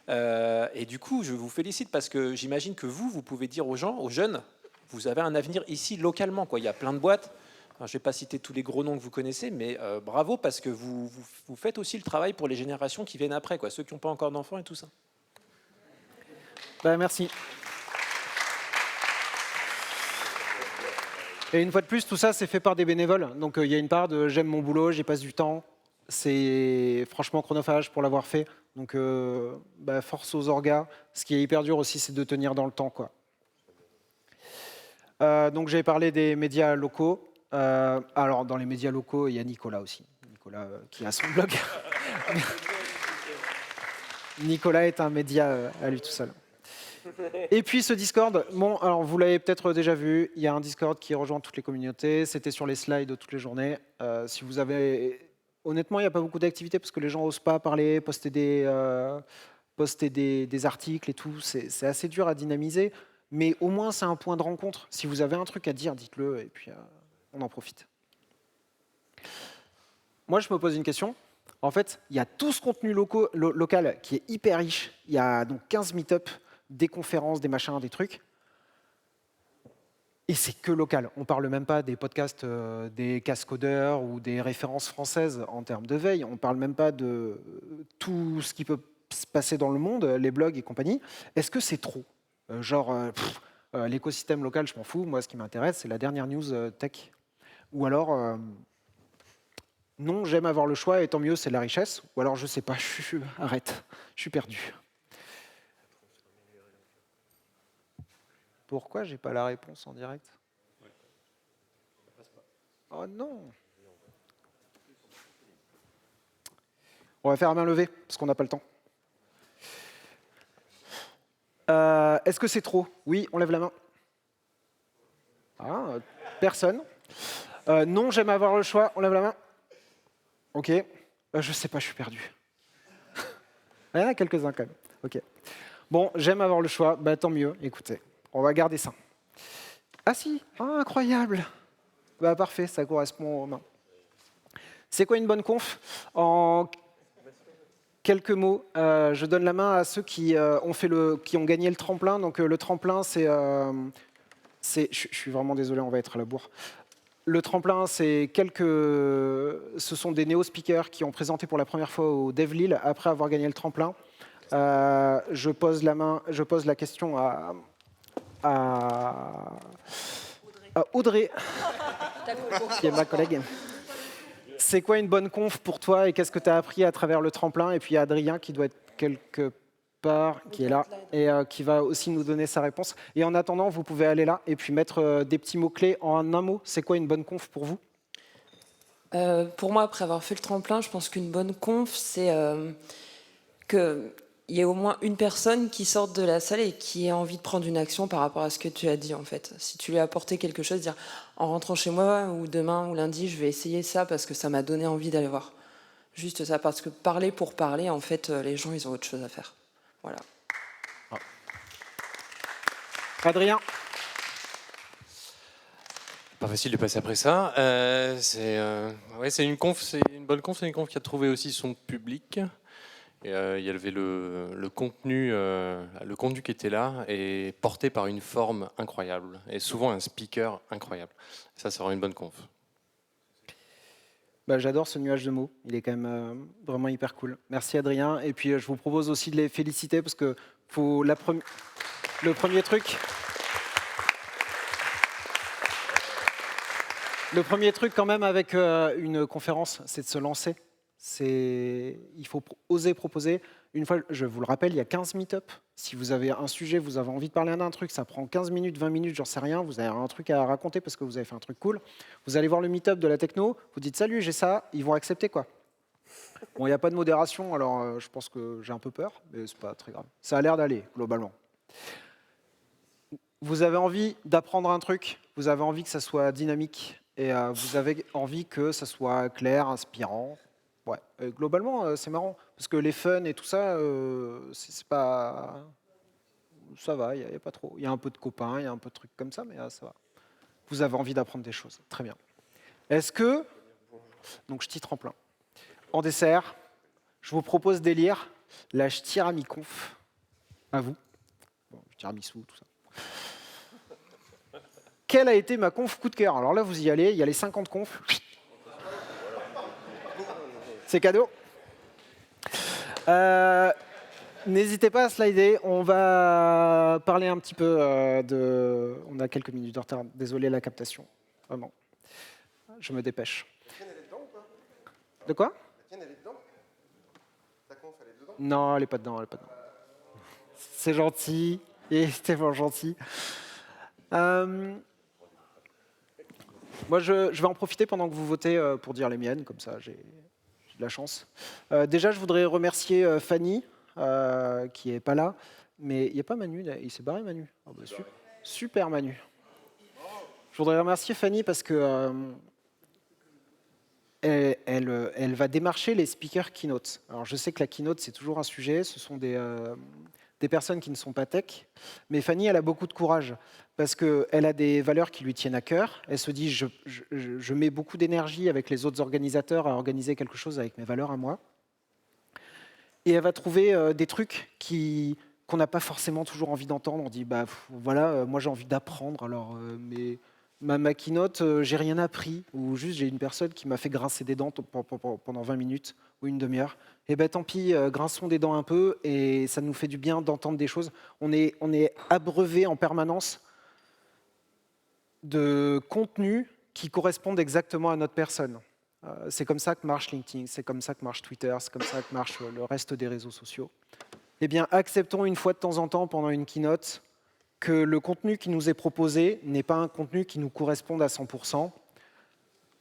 Et du coup, je vous félicite parce que j'imagine que vous pouvez dire aux gens, aux jeunes, vous avez un avenir ici localement, quoi. Il y a plein de boîtes. Alors, je ne vais pas citer tous les gros noms que vous connaissez, mais bravo parce que vous faites aussi le travail pour les générations qui viennent après, quoi, ceux qui n'ont pas encore d'enfants et tout ça. Merci. Et une fois de plus, tout ça, c'est fait par des bénévoles. Donc il y a une part de j'aime mon boulot, j'y passe du temps. C'est franchement chronophage pour l'avoir fait. Donc force aux orgas. Ce qui est hyper dur aussi, c'est de tenir dans le temps, quoi. Donc j'avais parlé des médias locaux. Alors dans les médias locaux, il y a Nicolas aussi. Nicolas qui a son blog. Nicolas est un média à lui tout seul. Et puis ce Discord, bon, alors vous l'avez peut-être déjà vu, il y a un Discord qui rejoint toutes les communautés, c'était sur les slides toutes les journées. Si vous avez... Honnêtement, il n'y a pas beaucoup d'activités parce que les gens n'osent pas parler, poster des articles et tout, c'est assez dur à dynamiser, mais au moins c'est un point de rencontre. Si vous avez un truc à dire, dites-le et puis on en profite. Moi, je me pose une question. En fait, il y a tout ce contenu local qui est hyper riche. Il y a donc 15 meet-up, des conférences, des machins, des trucs. Et c'est que local. On ne parle même pas des podcasts des cascodeurs ou des références françaises en termes de veille. On ne parle même pas de tout ce qui peut se passer dans le monde, les blogs et compagnie. Est-ce que c'est trop? L'écosystème local, je m'en fous. Moi, ce qui m'intéresse, c'est la dernière news tech. Ou alors, non, j'aime avoir le choix et tant mieux, c'est de la richesse. Ou alors, je ne sais pas, arrête, je suis perdu. Pourquoi j'ai pas la réponse en direct? Oh non! On va faire à main levée, parce qu'on n'a pas le temps. Est-ce que c'est trop? Oui, on lève la main. Ah, personne. Non, j'aime avoir le choix, on lève la main. Ok. Je sais pas, je suis perdu. Il y en a quelques-uns quand même. Ok. Bon, j'aime avoir le choix, bah, tant mieux, écoutez. On va garder ça. Ah si, incroyable. Bah, parfait, ça correspond aux mains. C'est quoi une bonne conf? En quelques mots, je donne la main à ceux qui ont gagné le tremplin. Donc le tremplin, je suis vraiment désolé, on va être à la bourre. Le tremplin, ce sont des néo-speakers qui ont présenté pour la première fois au Dev Lille après avoir gagné le tremplin. Je pose la question à Audrey, qui est ma collègue. C'est quoi une bonne conf pour toi et qu'est-ce que tu as appris à travers le tremplin? Et puis il y a Adrien qui doit être quelque part, qui est là, et qui va aussi nous donner sa réponse. Et en attendant, vous pouvez aller là et puis mettre des petits mots-clés en un mot. C'est quoi une bonne conf pour vous? Pour moi, après avoir fait le tremplin, je pense qu'une bonne conf, c'est qu'il y ait au moins une personne qui sorte de la salle et qui ait envie de prendre une action par rapport à ce que tu as dit, en fait. Si tu lui as apporté quelque chose, dire en rentrant chez moi, ou demain, ou lundi, je vais essayer ça parce que ça m'a donné envie d'aller voir. Juste ça, parce que parler pour parler, en fait, les gens, ils ont autre chose à faire. Voilà. Adrien? Pas facile de passer après ça. C'est une bonne conf, c'est une conf qui a trouvé aussi son public. Et, il y avait le contenu qui était là et porté par une forme incroyable et souvent un speaker incroyable. Ça rend une bonne conf. Bah, j'adore ce nuage de mots, il est quand même vraiment hyper cool. Merci Adrien, et puis je vous propose aussi de les féliciter parce que le premier truc quand même avec une conférence, c'est de se lancer. Il faut oser proposer. Une fois, je vous le rappelle, il y a 15 meet-up. Si vous avez un sujet, vous avez envie de parler d'un truc, ça prend 15 minutes, 20 minutes, j'en sais rien. Vous avez un truc à raconter parce que vous avez fait un truc cool. Vous allez voir le meet-up de la techno, vous dites « Salut, j'ai ça », ils vont accepter quoi. Bon, il n'y a pas de modération, alors je pense que j'ai un peu peur, mais c'est pas très grave. Ça a l'air d'aller, globalement. Vous avez envie d'apprendre un truc, vous avez envie que ça soit dynamique, et vous avez envie que ça soit clair, inspirant. Ouais. Globalement, c'est marrant, parce que les fun et tout ça, c'est pas... Ça va, il n'y a pas trop. Il y a un peu de copains, il y a un peu de trucs comme ça, mais ça va. Vous avez envie d'apprendre des choses, très bien. Est-ce que... Donc je titre en plein. En dessert, je vous propose d'élire la Tiramiconf. À vous. Bon, tiramisu, tout ça. Quelle a été ma conf coup de cœur? Alors là, vous y allez, il y a les 50 confs. C'est cadeau. N'hésitez pas à slider. On va parler un petit peu de... On a quelques minutes de retard. Désolé la captation. Vraiment. Je me dépêche. De quoi? Elle est dedans? Ta conf, elle est dedans? Non, elle n'est pas dedans. C'est gentil. Et c'était vraiment gentil. Moi, je vais en profiter pendant que vous votez pour dire les miennes, comme ça j'ai de la chance. Déjà, je voudrais remercier Fanny, qui n'est pas là, mais il n'y a pas Manu, il s'est barré Manu. Oh, bah, super Manu. Je voudrais remercier Fanny parce que elle va démarcher les speakers keynote. Alors, je sais que la keynote, c'est toujours un sujet, ce sont des personnes qui ne sont pas tech, mais Fanny, elle a beaucoup de courage parce qu'elle a des valeurs qui lui tiennent à cœur. Elle se dit, je mets beaucoup d'énergie avec les autres organisateurs à organiser quelque chose avec mes valeurs à moi. Et elle va trouver des trucs qu'on n'a pas forcément toujours envie d'entendre. On dit, bah voilà, moi j'ai envie d'apprendre, alors mais ma keynote, j'ai rien appris, ou juste j'ai une personne qui m'a fait grincer des dents pendant 20 minutes ou une demi-heure. Et ben tant pis, grinçons des dents un peu, et ça nous fait du bien d'entendre des choses. On est abreuvé en permanence de contenus qui correspondent exactement à notre personne. C'est comme ça que marche LinkedIn, c'est comme ça que marche Twitter, c'est comme ça que marche le reste des réseaux sociaux. Eh bien, acceptons une fois de temps en temps, pendant une keynote, que le contenu qui nous est proposé n'est pas un contenu qui nous corresponde à 100%.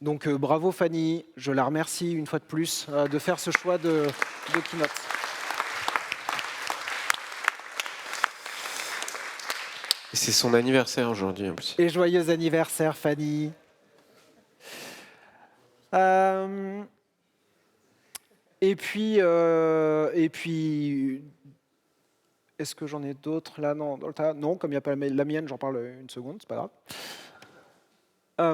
Donc bravo Fanny, je la remercie une fois de plus de faire ce choix de keynote. C'est son anniversaire aujourd'hui. Et joyeux anniversaire Fanny. Et puis, est-ce que j'en ai d'autres là? Non, dans le tas. Non, comme il n'y a pas la mienne, j'en parle une seconde, c'est pas grave.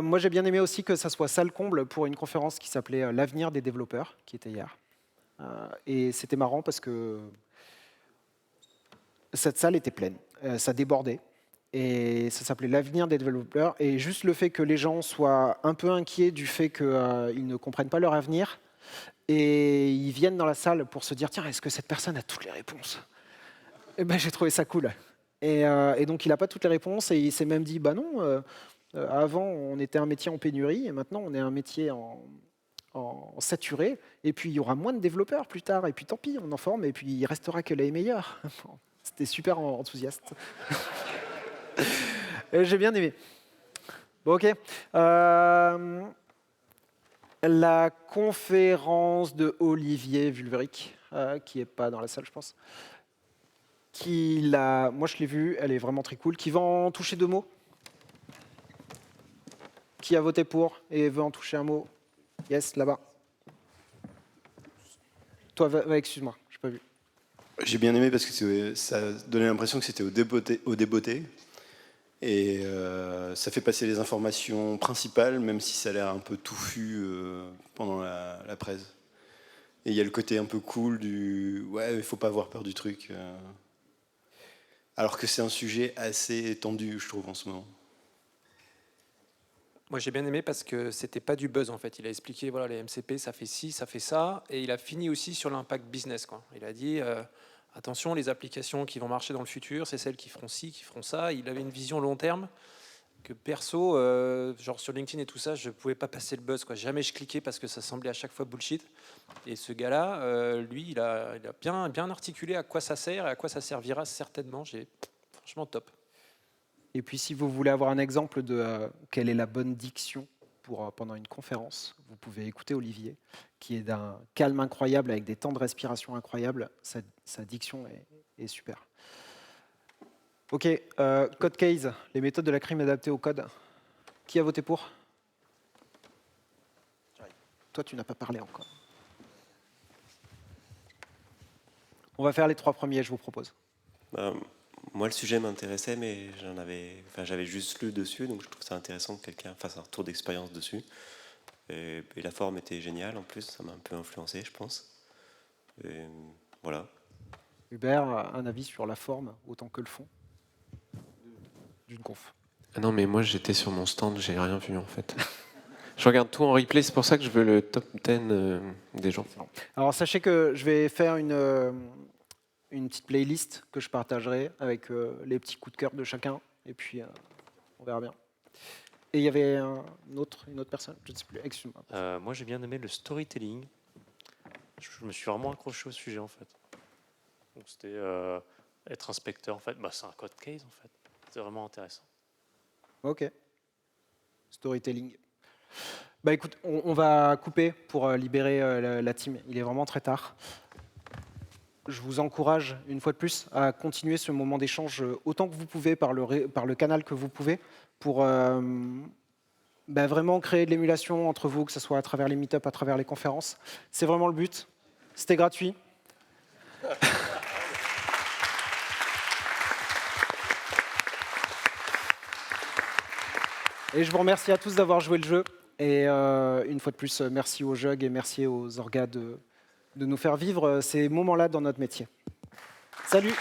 Moi, j'ai bien aimé aussi que ça soit salle comble pour une conférence qui s'appelait L'avenir des développeurs, qui était hier. Et c'était marrant parce que cette salle était pleine, ça débordait. Et ça s'appelait L'avenir des développeurs. Et juste le fait que les gens soient un peu inquiets du fait qu'ils ne comprennent pas leur avenir, et ils viennent dans la salle pour se dire, tiens, est-ce que cette personne a toutes les réponses? Et ben, j'ai trouvé ça cool. Et donc, il n'a pas toutes les réponses, et il s'est même dit, bah non, avant, on était un métier en pénurie, et maintenant, on est un métier en saturé, et puis il y aura moins de développeurs plus tard, et puis tant pis, on en forme, et puis il restera que les meilleurs. C'était super enthousiaste. J'ai bien aimé. Bon, ok. La conférence de Olivier Vulveric, qui n'est pas dans la salle, je pense, moi je l'ai vue, elle est vraiment très cool. Qui va en toucher 2 mots? Qui a voté pour et veut en toucher un mot? Yes, là-bas. Toi, excuse-moi, je n'ai pas vu. J'ai bien aimé parce que ça donnait l'impression que c'était au débeauté. Et ça fait passer les informations principales, même si ça a l'air un peu touffu pendant la presse. Et il y a le côté un peu cool du « ouais, il ne faut pas avoir peur du truc ». Alors que c'est un sujet assez tendu, je trouve, en ce moment. Moi, j'ai bien aimé parce que c'était pas du buzz, en fait. Il a expliqué, voilà, les MCP, ça fait ci, ça fait ça. Et il a fini aussi sur l'impact business, quoi. Il a dit... attention, les applications qui vont marcher dans le futur, c'est celles qui feront ci, qui feront ça. Il avait une vision long terme. que perso, genre sur LinkedIn et tout ça, je pouvais pas passer le buzz, quoi. Jamais je cliquais parce que ça semblait à chaque fois bullshit. Et ce gars-là, lui, il a bien articulé à quoi ça sert et à quoi ça servira certainement. Franchement top. Et puis si vous voulez avoir un exemple de quelle est la bonne diction pendant une conférence, vous pouvez écouter Olivier, qui est d'un calme incroyable avec des temps de respiration incroyables. Sa diction est super. Ok, code case, les méthodes de la crime adaptées au code. Qui a voté pour? Toi, tu n'as pas parlé encore. On va faire les 3 premiers, je vous propose. Moi, le sujet m'intéressait, mais j'avais juste lu dessus, donc je trouve ça intéressant que quelqu'un fasse un retour d'expérience dessus. Et la forme était géniale, en plus, ça m'a un peu influencé, je pense. Et voilà. Hubert, un avis sur la forme autant que le fond d'une conf? Ah non, mais moi j'étais sur mon stand, j'ai rien vu en fait. Je regarde tout en replay, c'est pour ça que je veux le top 10 des gens. Alors sachez que je vais faire une petite playlist que je partagerai avec les petits coups de cœur de chacun, et puis on verra bien. Et il y avait une autre personne, je ne sais plus, excuse-moi. Moi j'ai bien aimé le storytelling. Je me suis vraiment accroché au sujet en fait. Donc c'était être inspecteur en fait, c'est un code case en fait. C'est vraiment intéressant. Ok. Storytelling. Bah écoute, on va couper pour libérer la team. Il est vraiment très tard. Je vous encourage, une fois de plus, à continuer ce moment d'échange autant que vous pouvez par le canal que vous pouvez pour vraiment créer de l'émulation entre vous, que ce soit à travers les meet-up, à travers les conférences. C'est vraiment le but. C'était gratuit. Et je vous remercie à tous d'avoir joué le jeu. Et une fois de plus, merci au Jug et merci aux orgas de nous faire vivre ces moments-là dans notre métier. Salut!